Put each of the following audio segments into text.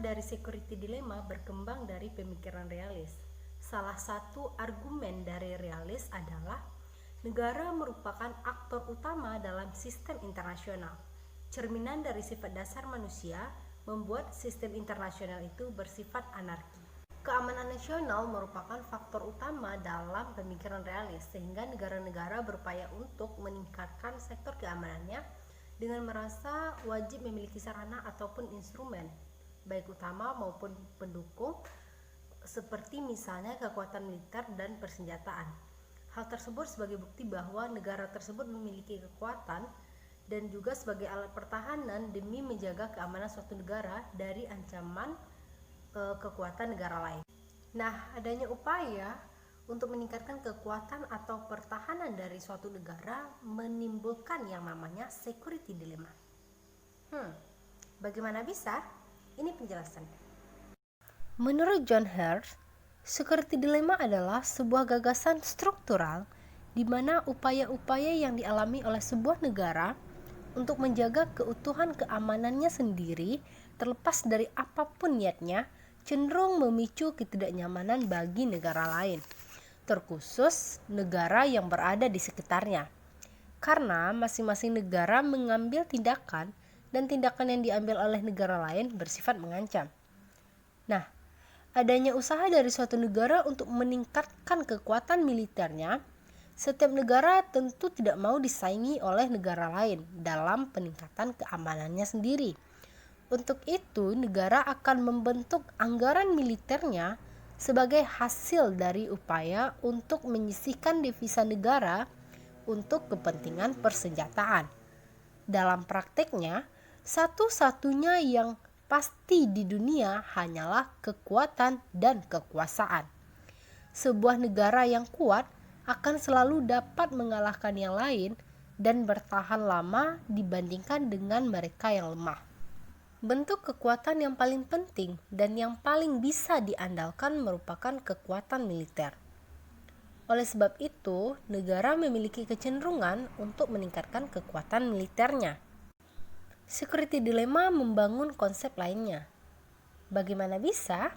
dari security dilemma berkembang dari pemikiran realis. Salah satu argumen dari realis adalah negara merupakan aktor utama dalam sistem internasional. Cerminan dari sifat dasar manusia membuat sistem internasional itu bersifat anarki. Keamanan nasional merupakan faktor utama dalam pemikiran realis, sehingga negara-negara berupaya untuk meningkatkan sektor keamanannya dengan merasa wajib memiliki sarana ataupun instrumen, baik utama maupun pendukung, seperti misalnya kekuatan militer dan persenjataan. Hal tersebut sebagai bukti bahwa negara tersebut memiliki kekuatan dan juga sebagai alat pertahanan demi menjaga keamanan suatu negara dari ancaman kekuatan negara lain. Nah, adanya upaya untuk meningkatkan kekuatan atau pertahanan dari suatu negara menimbulkan yang namanya security dilemma. Bagaimana bisa? Ini penjelasannya. Menurut John Hearst, security dilemma adalah sebuah gagasan struktural di mana upaya-upaya yang dialami oleh sebuah negara untuk menjaga keutuhan keamanannya sendiri, terlepas dari apapun niatnya, cenderung memicu ketidaknyamanan bagi negara lain, terkhusus negara yang berada di sekitarnya. Karena masing-masing negara mengambil tindakan dan tindakan yang diambil oleh negara lain bersifat mengancam. Nah, adanya usaha dari suatu negara untuk meningkatkan kekuatan militernya, setiap negara tentu tidak mau disaingi oleh negara lain dalam peningkatan keamanannya sendiri. Untuk itu, negara akan membentuk anggaran militernya sebagai hasil dari upaya untuk menyisihkan devisa negara untuk kepentingan persenjataan. Dalam prakteknya, satu-satunya yang pasti di dunia hanyalah kekuatan dan kekuasaan. Sebuah negara yang kuat akan selalu dapat mengalahkan yang lain dan bertahan lama dibandingkan dengan mereka yang lemah. Bentuk kekuatan yang paling penting dan yang paling bisa diandalkan merupakan kekuatan militer. Oleh sebab itu, negara memiliki kecenderungan untuk meningkatkan kekuatan militernya. Security dilemma membangun konsep lainnya. Bagaimana bisa?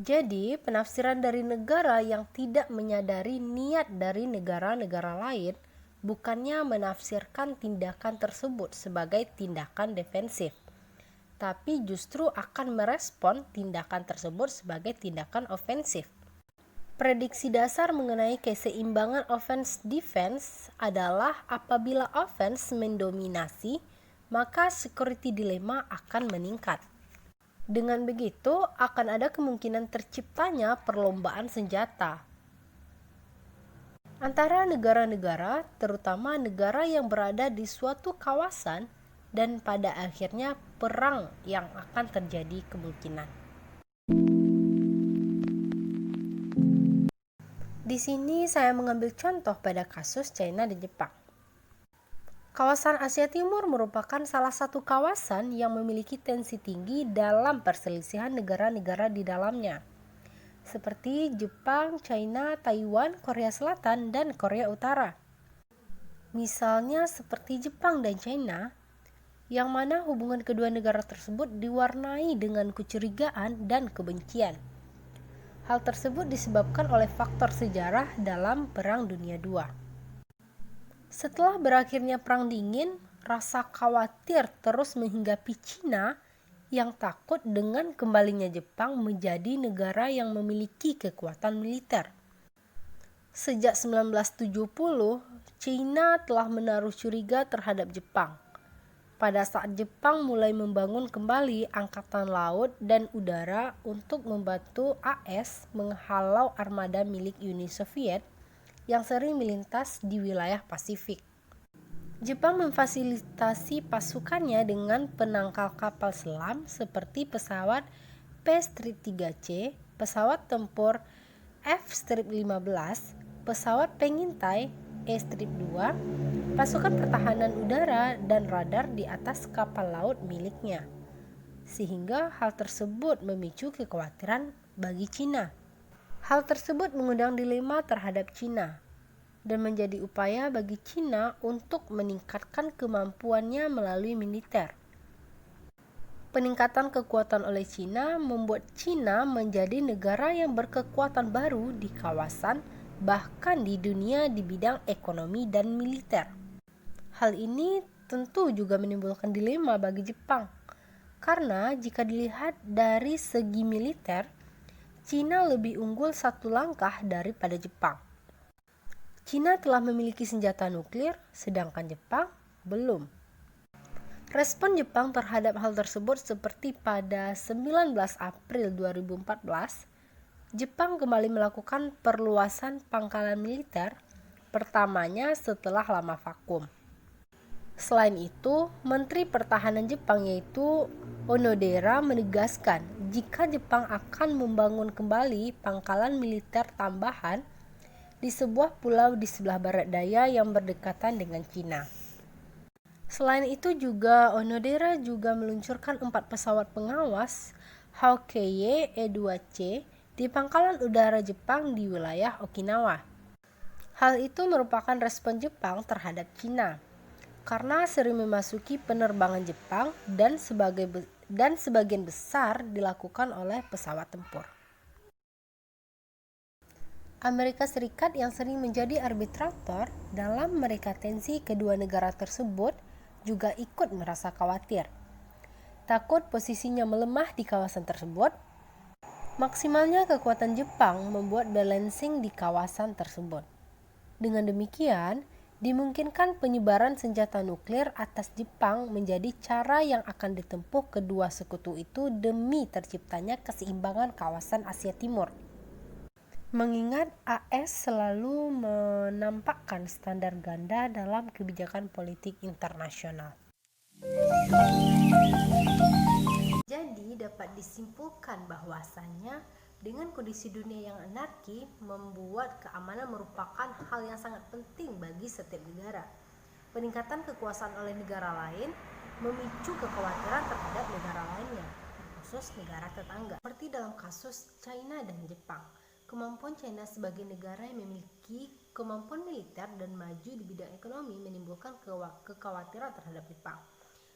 Jadi, penafsiran dari negara yang tidak menyadari niat dari negara-negara lain bukannya menafsirkan tindakan tersebut sebagai tindakan defensif, tapi justru akan merespon tindakan tersebut sebagai tindakan ofensif. Prediksi dasar mengenai keseimbangan offense-defense adalah apabila offense mendominasi, maka security dilemma akan meningkat. Dengan begitu, akan ada kemungkinan terciptanya perlombaan senjata antara negara-negara, terutama negara yang berada di suatu kawasan, dan pada akhirnya perang yang akan terjadi kemungkinan. Di sini saya mengambil contoh pada kasus China dan Jepang. Kawasan Asia Timur merupakan salah satu kawasan yang memiliki tensi tinggi dalam perselisihan negara-negara di dalamnya, seperti Jepang, China, Taiwan, Korea Selatan, dan Korea Utara. Misalnya seperti Jepang dan China, yang mana hubungan kedua negara tersebut diwarnai dengan kecurigaan dan kebencian. Hal tersebut disebabkan oleh faktor sejarah dalam Perang Dunia II. Setelah berakhirnya Perang Dingin, rasa khawatir terus menghinggapi Cina yang takut dengan kembalinya Jepang menjadi negara yang memiliki kekuatan militer. Sejak 1970, Cina telah menaruh curiga terhadap Jepang. Pada saat Jepang mulai membangun kembali angkatan laut dan udara untuk membantu AS menghalau armada milik Uni Soviet yang sering melintas di wilayah Pasifik. Jepang memfasilitasi pasukannya dengan penangkal kapal selam seperti pesawat P-3C, pesawat tempur F-15, pesawat pengintai E-2, pasukan pertahanan udara, dan radar di atas kapal laut miliknya. Sehingga hal tersebut memicu kekhawatiran bagi Cina. Hal tersebut mengundang dilema terhadap Cina dan menjadi upaya bagi Cina untuk meningkatkan kemampuannya melalui militer. Peningkatan kekuatan oleh Cina membuat Cina menjadi negara yang berkekuatan baru di kawasan, bahkan di dunia di bidang ekonomi dan militer. Hal ini tentu juga menimbulkan dilema bagi Jepang, karena jika dilihat dari segi militer, Cina lebih unggul satu langkah daripada Jepang. Cina telah memiliki senjata nuklir, sedangkan Jepang belum. Respon Jepang terhadap hal tersebut seperti pada 19 April 2014, Jepang kembali melakukan perluasan pangkalan militer pertamanya setelah lama vakum. Selain itu, Menteri Pertahanan Jepang yaitu Onodera menegaskan jika Jepang akan membangun kembali pangkalan militer tambahan di sebuah pulau di sebelah barat daya yang berdekatan dengan Cina. Selain itu juga Onodera juga meluncurkan 4 pesawat pengawas Hawkeye E-2C di pangkalan udara Jepang di wilayah Okinawa. Hal itu merupakan respon Jepang terhadap Cina, karena sering memasuki penerbangan Jepang dan sebagian besar dilakukan oleh pesawat tempur. Amerika Serikat yang sering menjadi arbitrator dalam mereka tensi kedua negara tersebut juga ikut merasa khawatir. Takut posisinya melemah di kawasan tersebut, maksimalnya kekuatan Jepang membuat balancing di kawasan tersebut. Dengan demikian, dimungkinkan penyebaran senjata nuklir atas Jepang menjadi cara yang akan ditempuh kedua sekutu itu demi terciptanya keseimbangan kawasan Asia Timur. Mengingat AS selalu menampakkan standar ganda dalam kebijakan politik internasional. Jadi dapat disimpulkan bahwasannya dengan kondisi dunia yang anarki membuat keamanan merupakan hal yang sangat penting bagi setiap negara. Peningkatan kekuasaan oleh negara lain memicu kekhawatiran terhadap negara lainnya, khusus negara tetangga. Seperti dalam kasus China dan Jepang. Kemampuan China sebagai negara yang memiliki kemampuan militer dan maju di bidang ekonomi menimbulkan kekhawatiran terhadap Jepang.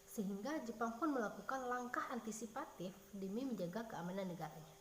Sehingga Jepang pun melakukan langkah antisipatif demi menjaga keamanan negaranya.